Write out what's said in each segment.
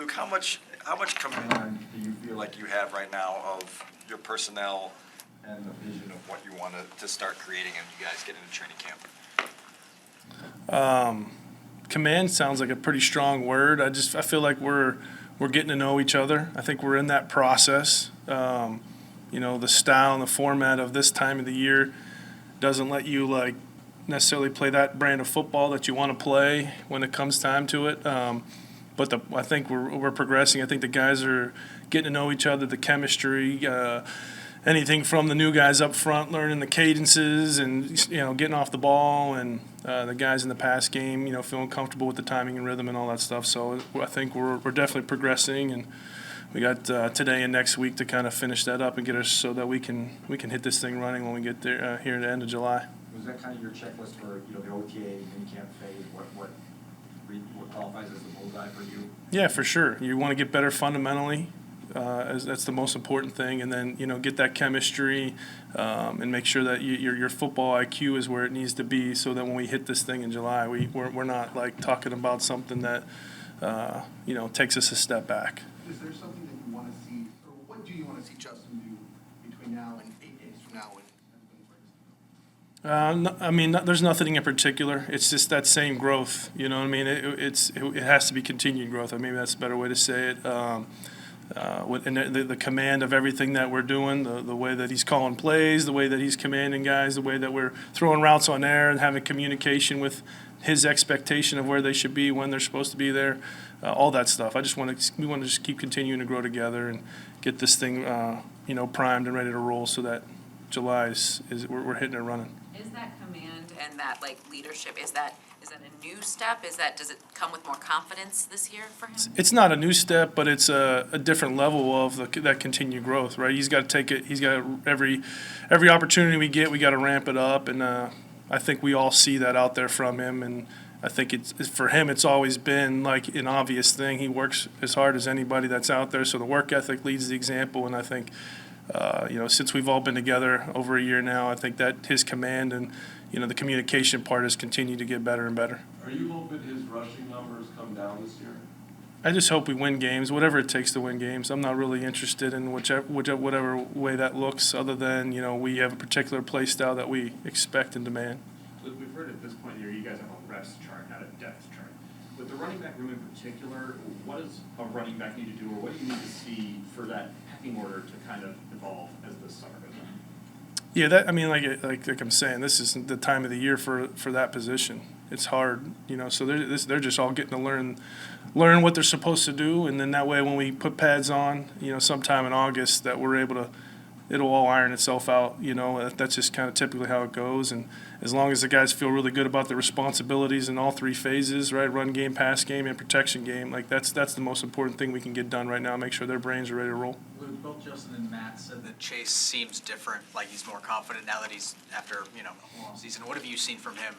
Luke, how much command do you feel like you have right now of your personnel and the vision of what you want to start creating and you guys get into training camp? Command sounds like a pretty strong word. I feel like we're getting to know each other. I think we're in that process. The style and the format of this time of the year doesn't let you necessarily play that brand of football that you want to play when it comes time to it. But I think we're progressing. I think the guys are getting to know each other, the chemistry. Anything from the new guys up front, learning the cadences and getting off the ball, and the guys in the pass game, feeling comfortable with the timing and rhythm and all that stuff. So I think we're definitely progressing, and we got today and next week to kind of finish that up and get us so that we can hit this thing running when we get there here at the end of July. Was that kind of your checklist for the OTA minicamp phase? What qualifies as the bullseye for you? Yeah, for sure. You want to get better fundamentally. That's the most important thing, and then get that chemistry and make sure that your football IQ is where it needs to be, so that when we hit this thing in July, we're not talking about something that takes us a step back. Is there something that you want to see, or what do you want to see Justin do between now and 8 days from now when everything breaks? There's nothing in particular. It's just that same growth. You know what I mean? It has to be continued growth. Maybe that's a better way to say it. And the command of everything that we're doing, the way that he's calling plays, the way that he's commanding guys, the way that we're throwing routes on air and having communication with his expectation of where they should be, when they're supposed to be there, all that stuff. We want to just keep continuing to grow together and get this thing, primed and ready to roll, so that July we're hitting it running. Is that command and that leadership, is that a new step? Does it come with more confidence this year for him? It's not a new step, but it's a different level of that continued growth, right? He's got to take it. He's got every opportunity we get, we got to ramp it up, and I think we all see that out there from him. And I think for him, it's always been an obvious thing. He works as hard as anybody that's out there, so the work ethic leads the example. And I think since we've all been together over a year now, I think that his command and the communication part has continued to get better and better. Are you hoping his rushing numbers come down this year? I just hope we win games, whatever it takes to win games. I'm not really interested in whatever way that looks, other than we have a particular play style that we expect and demand. We've heard at this point in the year you guys have a reps chart, not a depth chart. With the running back room in particular, what does a running back need to do, or what do you need to see for that pecking order to kind of evolve as the summer goes on? Yeah, like I'm saying, this is the time of the year for that position. It's hard, so they're just all getting to learn what they're supposed to do, and then that way when we put pads on, sometime in August, that we're able to, it'll all iron itself out. That's just kind of typically how it goes. And as long as the guys feel really good about their responsibilities in all three phases, right, run game, pass game, and protection game, that's the most important thing we can get done right now. Make sure their brains are ready to roll. Luke, both Justin and Matt said that Chase seems different, like he's more confident now that he's after a long season. What have you seen from him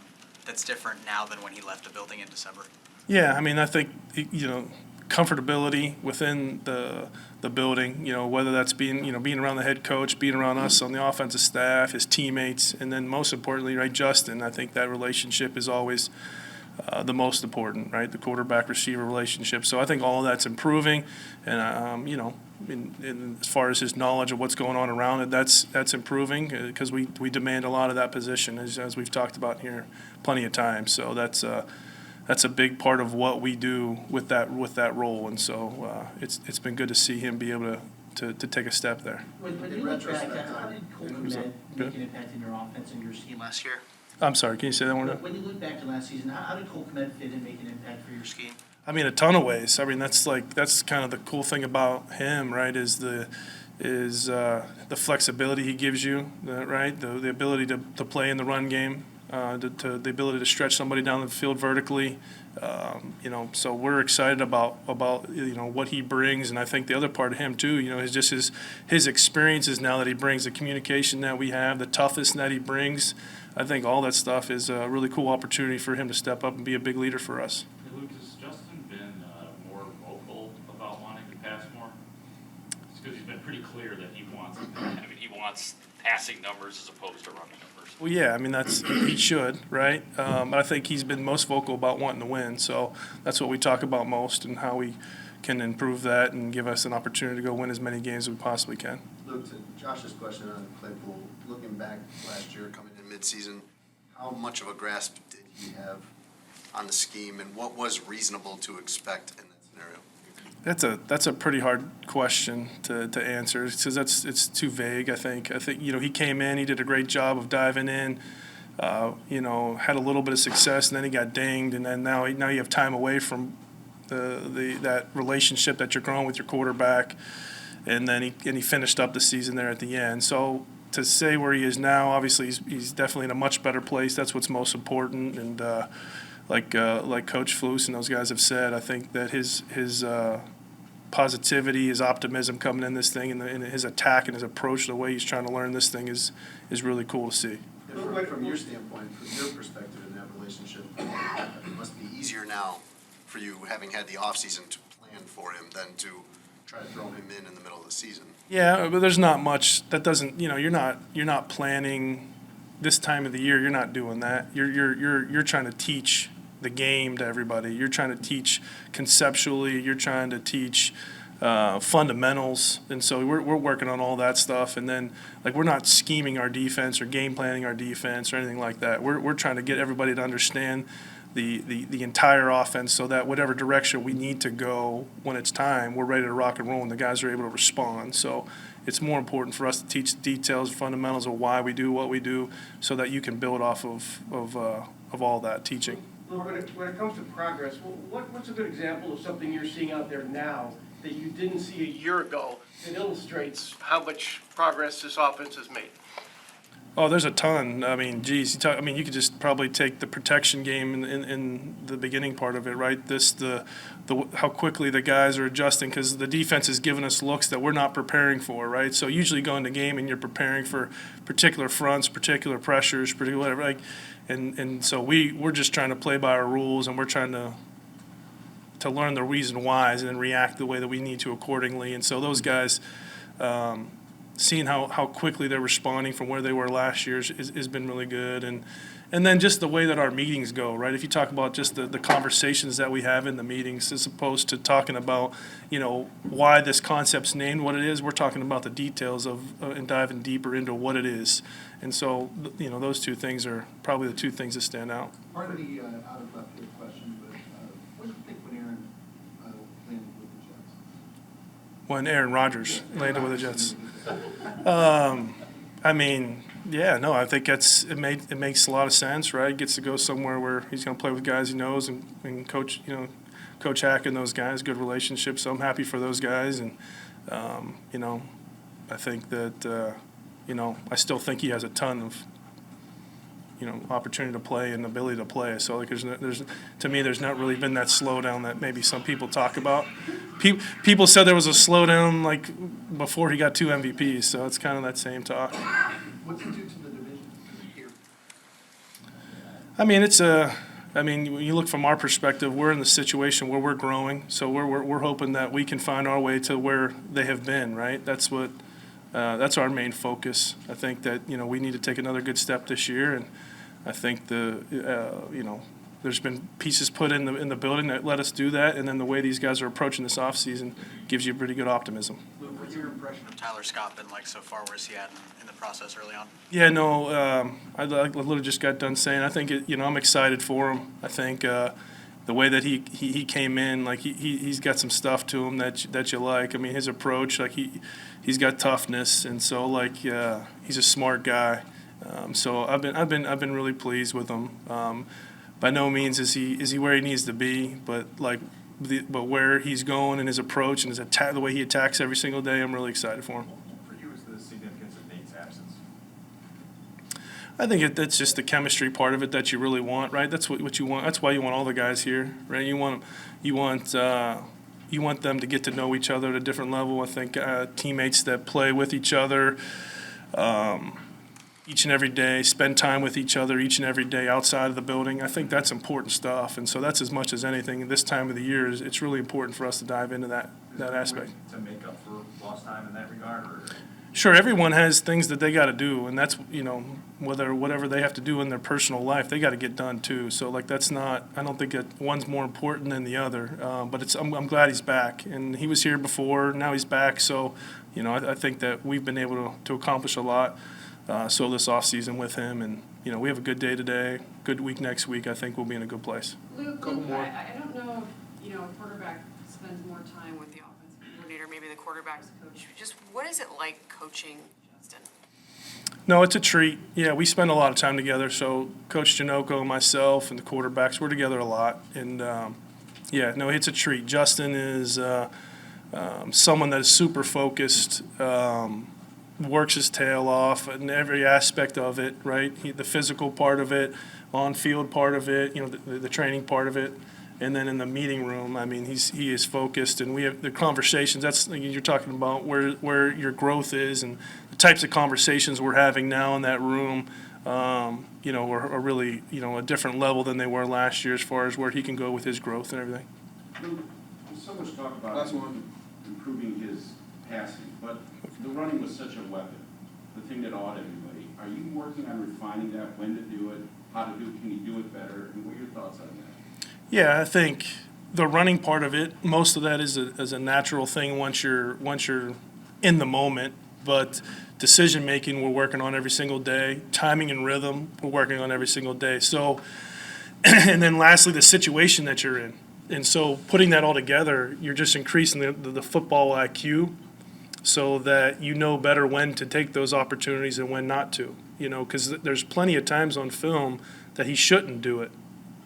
that's different now than when he left the building in December? Yeah, I think comfortability within the building, whether that's being around the head coach, being around us on the offensive staff, his teammates, and then most importantly, right, Justin. I think that relationship is always the most important, right? The quarterback-receiver relationship. So I think all of that's improving, and in as far as his knowledge of what's going on around it, that's improving, because we demand a lot of that position, as we've talked about here plenty of times. So that's a big part of what we do with that role, and so it's been good to see him be able to take a step there. When you look back, how did Cole Kmet make an impact in your offense and your scheme last year? I'm sorry, can you say that one more time? When you look back to last season, how did Cole Kmet fit and make an impact for your scheme? A ton of ways. That's kind of the cool thing about him, right? Is the flexibility he gives you, right? The ability to play in the run game. The ability to stretch somebody down the field vertically, so we're excited about what he brings, and I think the other part of him too, is just his experiences now that he brings, the communication that we have, the toughness that he brings. I think all that stuff is a really cool opportunity for him to step up and be a big leader for us. Hey, Luke, has Justin been more vocal about wanting to pass more? It's because he's been pretty clear that he wants it. He wants passing numbers as opposed to running numbers. Well, yeah, I mean, he should, right? But I think he's been most vocal about wanting to win, so that's what we talk about most and how we can improve that and give us an opportunity to go win as many games as we possibly can. Luke, to Josh's question on Claypool, looking back last year, coming in midseason, how much of a grasp did he have on the scheme, and what was reasonable to expect in that scenario? That's a pretty hard question to answer because it's too vague. I think he came in, he did a great job of diving in, had a little bit of success, and then he got dinged, and then now you have time away from that relationship that you're growing with your quarterback, and then he finished up the season there at the end. So to say where he is now, obviously he's definitely in a much better place. That's what's most important, and like Coach Flus and those guys have said, I think that his positivity, his optimism coming in this thing, and his attack and his approach, the way he's trying to learn this thing is really cool to see. From your standpoint, from your perspective in that relationship, it must be easier now for you, having had the offseason to plan for him, than to try to throw him in the middle of the season. Yeah, but there's not much that doesn't. You're not planning this time of the year. You're not doing that. You're trying to teach the game to everybody. You're trying to teach conceptually. You're trying to teach fundamentals, and so we're working on all that stuff. And then we're not scheming our defense or game planning our defense or anything like that. We're trying to get everybody to understand the entire offense, so that whatever direction we need to go when it's time, we're ready to rock and roll, and the guys are able to respond. So it's more important for us to teach the details, fundamentals of why we do what we do, so that you can build off of all that teaching. When it comes to progress, what's a good example of something you're seeing out there now that you didn't see a year ago that illustrates how much progress this offense has made? Oh, there's a ton. I mean, geez, you could just probably take the protection game in the beginning part of it, right? How quickly the guys are adjusting, because the defense is giving us looks that we're not preparing for, right? So usually go into game and you're preparing for particular fronts, particular pressures, particular whatever, and so we're just trying to play by our rules, and we're trying to learn the reason whys and then react the way that we need to accordingly. And so those guys, seeing how quickly they're responding from where they were last year has been really good. And then just the way that our meetings go, right? If you talk about just the conversations that we have in the meetings, as opposed to talking about, why this concept's named what it is, we're talking about the details of and diving deeper into what it is. And so, those two things are probably the two things that stand out. Pardon the out of left field question, but what do you think when Aaron landed with the Jets? When Aaron Rodgers landed with the Jets. I mean, yeah, no, I think it makes a lot of sense, right? He gets to go somewhere where he's going to play with guys he knows and coach, Coach Hack and those guys, good relationship. So I'm happy for those guys, and I think that I still think he has a ton of opportunity to play and ability to play. So to me, there's not really been that slowdown that maybe some people talk about. People said there was a slowdown before he got 2 MVPs, so it's kind of that same talk. What's it do to the division here? I mean, when you look from our perspective, we're in the situation where we're growing, so we're hoping that we can find our way to where they have been, right? That's our main focus. I think that we need to take another good step this year, and I think there's been pieces put in the building that let us do that, and then the way these guys are approaching this offseason gives you pretty good optimism. Luke, what's your impression of Tyler Scott been like so far? Where's he at in the process early on? Yeah, no, I literally just got done saying I think I'm excited for him. I think the way that he came in, he's got some stuff to him that you like. I mean, his approach, he's got toughness, and so he's a smart guy. So I've been really pleased with him. By no means is he where he needs to be, but where he's going and his approach and the way he attacks every single day, I'm really excited for him. For you, is the significance of Nate's absence? I think that's just the chemistry part of it that you really want, right? That's what you want. That's why you want all the guys here, right? You want them to get to know each other at a different level. I think teammates that play with each other each and every day, spend time with each other each and every day outside of the building. I think that's important stuff, and so that's as much as anything. This time of the year, it's really important for us to dive into that aspect. To make up for lost time in that regard, or? Sure, everyone has things that they got to do, and that's, whatever they have to do in their personal life, they got to get done too. So like that's not, I don't think that one's more important than the other. But I'm glad he's back, and he was here before. Now he's back, so I think that we've been able to accomplish a lot. So this off season with him, and we have a good day today, good week next week. I think we'll be in a good place. Luke, Couple more. I don't know if, a quarterback spends more time with the offensive coordinator, maybe the quarterback's coach. Just what is it like coaching Justin? No, it's a treat. Yeah, we spend a lot of time together. So Coach Janoko, myself, and the quarterbacks, we're together a lot. And, it's a treat. Justin is someone that is super focused, works his tail off in every aspect of it, right? The physical part of it, on-field part of it, the training part of it. And then in the meeting room, I mean, he is focused, and we have the conversations. That's you're talking about where your growth is, and the types of conversations we're having now in that room, are really a different level than they were last year as far as where he can go with his growth and everything. There's so much talk about improving his passing, but the running was such a weapon, the thing that awed everybody. Are you working on refining that? When to do it? How to do it? Can you do it better? And what are your thoughts on that? Yeah, I think the running part of it, most of that is a natural thing once you're in the moment. But decision making, we're working on every single day. Timing and rhythm, we're working on every single day. So, and then lastly, the situation that you're in. And so putting that all together, you're just increasing the football IQ so that you know better when to take those opportunities and when not to. Because there's plenty of times on film that he shouldn't do it.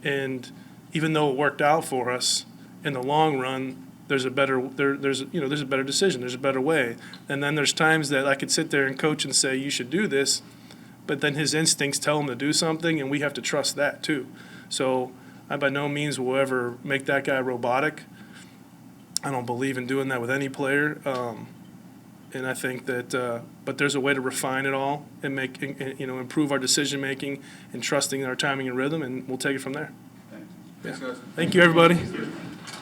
And even though it worked out for us, in the long run, there's a better decision. There's a better way. And then there's times that I could sit there and coach and say, you should do this, but then his instincts tell him to do something, and we have to trust that too. So I by no means will ever make that guy robotic. I don't believe in doing that with any player. And I think that, but there's a way to refine it all and improve our decision making and trusting our timing and rhythm, and we'll take it from there. Thanks. Yeah. Thank you, everybody.